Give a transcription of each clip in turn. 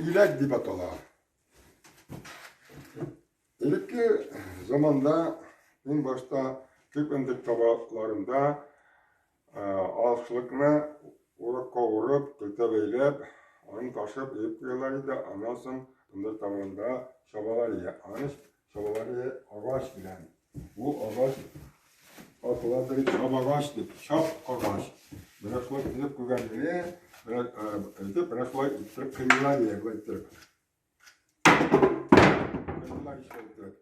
ilek dip atalar. İlki zamanda en başta Türk öndük tabaklarında ağaçlıkını uğrak kavurup, kılta beylep, onu taşıp yiyip koyuyorlardı. Ondan sonra öndük tabağında şabalar ye. Anış şabalar ye ağaç bilen. Bu ağaç atıladır şabağaçtır. Şap ağaç. Biraz şöyle gidip koyganları, biraz şöyle ittirip kıyılar ye. Kıyılar işletir.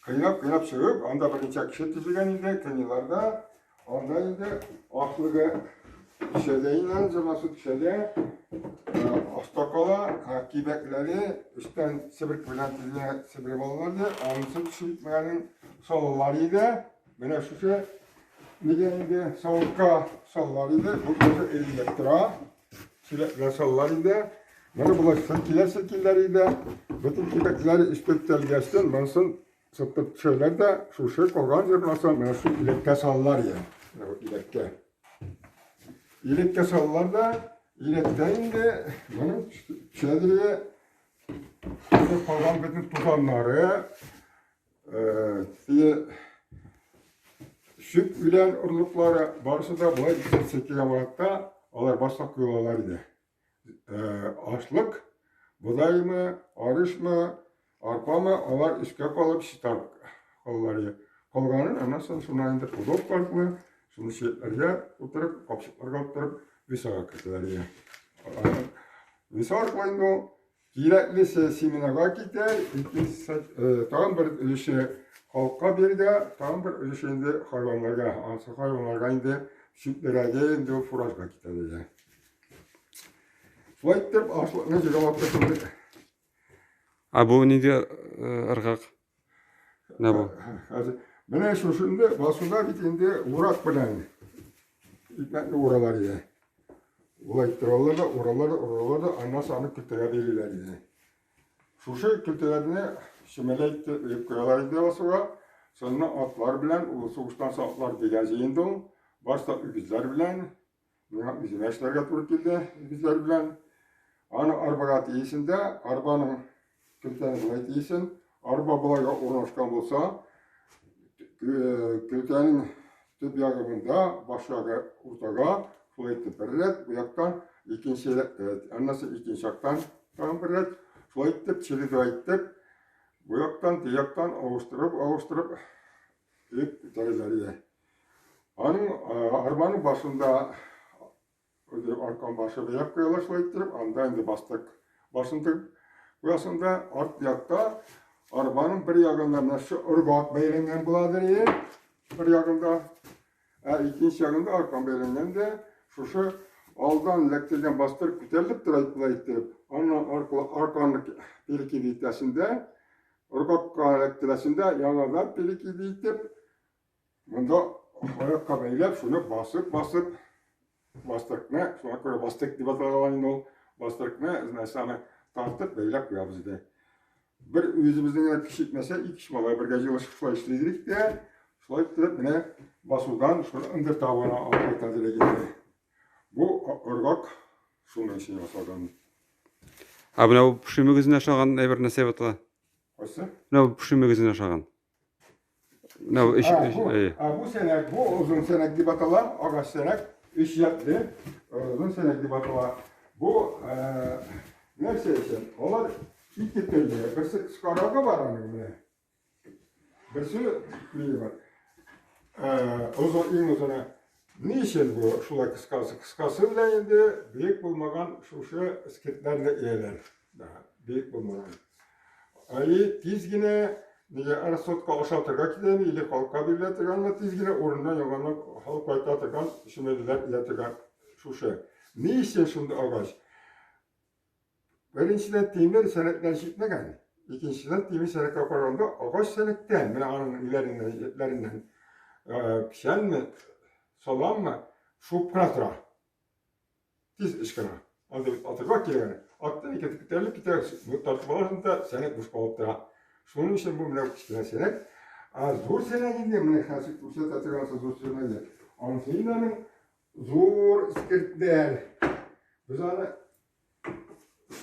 Kıynap sürüp, onda birinci kişi tüzügen indi, kıyılarda. Onda indi, aklığı düşedeyle, zamansı düşede, astakalı, kibekleri, üstten Sibir Kıvılantiliğe Sibir balılardı. Anısı düşürtmeyenin salılarıydı. Bana şu şey, nedeniydi, salıkka salılarıydı. Bu gözü 50 lektra. Çilekler salılarıydı. Bana bulaş sirkileriydi. Bütün kibekleri üstten geçtin, bansın sıktık şeyler de şu şey kogan zırlasam ben şu ilekke sallar ya. İlekke. İlekke sallar da ilekten de bunun şeyleri kogan bütün tutanları süt bilen urlukları varsa da bu 8 avatta onlar başlak yolalarıydı. Açlık, buğday mı, arış mı, arpa mı, onlar üstte kalıp şitar kolları. Kolganın anasını şunayında kudok farklı, şunu şeylerge oturup, kapşıklarga oturup, visağa kıtlarıya. Visağa koyundu, kirekli seminaga gider, tam bir ölüşü halka bir de, tam bir ölüşü indi hayvanlarga, ansı hayvanlarga indi, sütlerge indi, furajga gider. Şulay ettirip, aşlıkını cigavatta şimdi. Bu ne diyor ırgak? Ne bu? Bana şu şimdi basuda bitinde uğrak bilen. İknetli uğralar ya. Ula ittirarlar da oralarda anasını kültüre verirler ya. Şu şey kültürlerini şimele ittirip koyarlar basuda. Sonra atlar bilen, soğuştan atlar degazeyindi o. Başta ügüzler bilen. Bizim eşlerge turuk geldi, ügüzler bilen. Ana arbaga teyisinde, arbanın kültürünü teysin. Araba bulaga ornaşkan bolsa, kültürün tüp yağımında, baş yağı ortaga, şulay etip birlet, bu yaktan annası ikinci yaktan tam birlet, şulay etip, çilidi etip, bu yaktan, diyaktan avuşturup, ilip tarihleri. Onun arabanın başında, arkan başı bir yak koyuyorlar şulay ettirip, anda indi bastık, basındık. Burasında art yakta, arabanın bir yağında nasıl ırgat beylengen buladır ya, bir yağında, ikinci yağında arkan beylengen de, şu aldan lektirden bastırıp biterilip durayıp, onun arkanlık bir iki vitesinde, ırgat lektiresinde yağlarda bir iki vitep, bunda ayakka beylep şunu bastırık ne, şuna göre bastık diye batıralayın o, bastırık ne, mesela tartıp beylep koyabız de. Bir özümüzden pişirtmese iki şmalayı bir gece şulay işleydirik de şulay ettirip yine basudan şunu ındır tabağına alıp tazele gitti. Bu ırgak şunun işini basadan. Bu püşümü gözüne aşağıdan ne bir nasip atla? Nasıl? Bu püşümü gözüne aşağıdan. Bu senek, bu uzun senek dibatalar, ağaç senek, iş yaptı. Uzun senek dibatalar. Bu neyse için, onlar iki türlü, birisi skaraga var onun bile. Birisi neyi var? En uzunu, niçin bu şulay kıskası bile indi, büyük bulmagan şu iskitlerle eğler. Büyük bulmagan. Ali tizgine, niye arasotka aşağıtırga gidemi, ili halka birletirganla tizgine orundan yalanla halk baytatırgan, şimediler iletirgan şu şey. Niçin şimdi ağaç? Birinciden timir senetler şitmegen. İkinciden timir senet yaparında ağaç senetten, yani anın ilerinden pişen mi, salam mı, şu pratıra. Tiz ışkına. Atırmak ki yani. Attın iki tıkıtlarlık gider. Tartışmalarında senet bu kalıptıra. Şunun için bu münafık işkilen senet. Zor senet gidiyor. Münafık Türkçe tatırgansa zor senet gidiyor. Anfeylerin zor iskirtler. Biz ana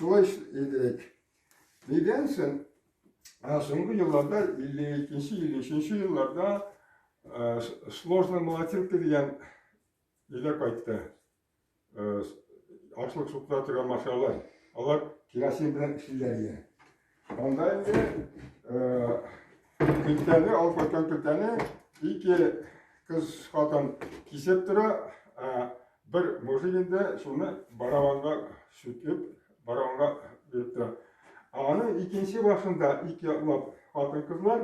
şulay edek. Nedensin? Soңғы yıllarda 52-53 yıllarda сложный молотилка деген елек айтты. Ашылық суықта тұрған машиналар. Олар керосин білен ішілер. Онда енді күлтәні, алып қойған күлтәні екі қыз қатын кесеп тұра, бір мужик енді шуны барабанға сүтіп, барабанға беріп тұра. Аның икенші башында екі қатын қызлар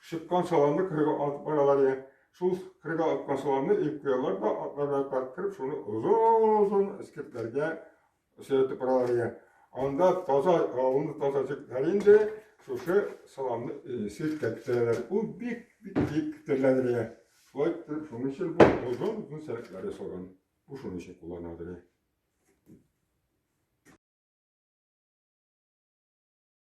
шыққан саламды кірге атып баралар. Шул кірге атқан саламды еп қоялар да атларға кіріп, шуны ұзын іскертлерге сөйтіп баралар. Анда ауылды таза жүктәрінде шушы саламды сетке кітірелер. Бұл бик кітірелер. Шулай кітіріп, шуны үшін бұл ұзын сәріклері соған. Бұл шуны үшін kullanadыр.